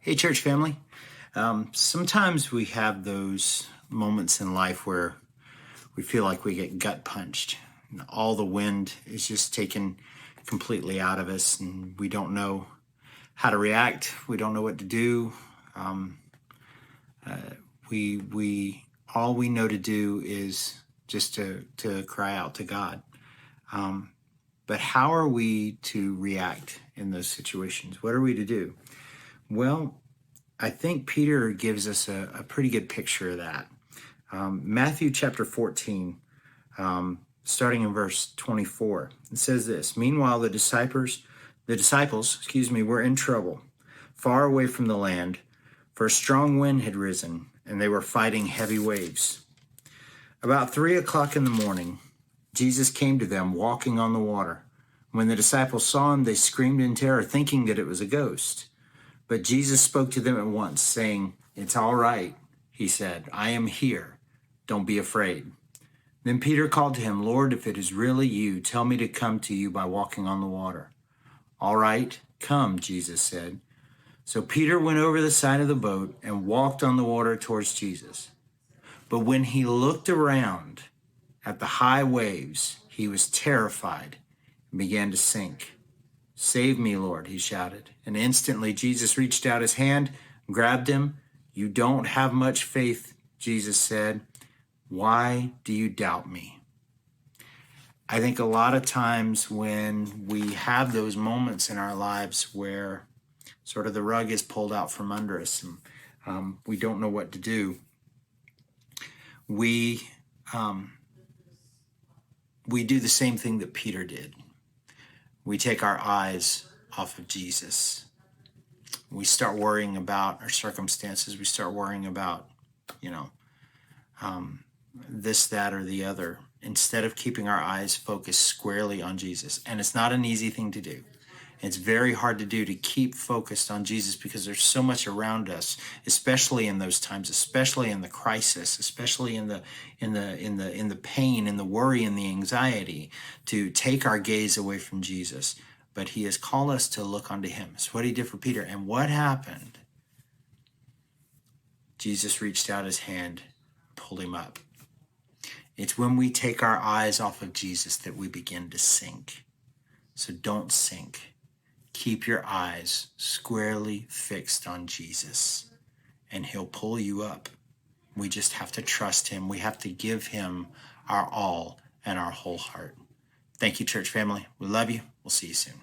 Hey, church family. Sometimes we have those moments in life where we feel like we get gut punched. And all the wind is just taken completely out of us, and we don't know how to react. We don't know what to do. Um, we all we know to do is just to cry out to God. But how are we to react in those situations? What are we to do? Well, I think Peter gives us a pretty good picture of that. Matthew chapter 14, starting in verse 24, it says this: Meanwhile, the disciples, were in trouble, far away from the land, for a strong wind had risen, and they were fighting heavy waves. About 3 o'clock in the morning, Jesus came to them walking on the water. When the disciples saw him, they screamed in terror, thinking that it was a ghost. But Jesus spoke to them at once, saying, "It's all right," he said. "I am here. Don't be afraid." Then Peter called to him, "Lord, if it is really you, tell me to come to you by walking on the water." "All right, come," Jesus said. So Peter went over the side of the boat and walked on the water towards Jesus. But when he looked around at the high waves, he was terrified and began to sink. "Save me, Lord," he shouted. And instantly Jesus reached out his hand, grabbed him. "You don't have much faith," Jesus said. "Why do you doubt me?" I think a lot of times when we have those moments in our lives where sort of the rug is pulled out from under us and we don't know what to do, we do the same thing that Peter did. We take our eyes off of Jesus. We start worrying about our circumstances. We start worrying about, this, that, or the other, instead of keeping our eyes focused squarely on Jesus. And it's not an easy thing to do. It's very hard to do, to keep focused on Jesus, because there's so much around us, especially in those times, especially in the crisis, especially in the pain, in the worry, and the anxiety, to take our gaze away from Jesus. But he has called us to look unto him. It's what he did for Peter. And what happened? Jesus reached out his hand, pulled him up. It's when we take our eyes off of Jesus that we begin to sink. So don't sink. Keep your eyes squarely fixed on Jesus, and he'll pull you up. We just have to trust him. We have to give him our all and our whole heart. Thank you, church family. We love you. We'll see you soon.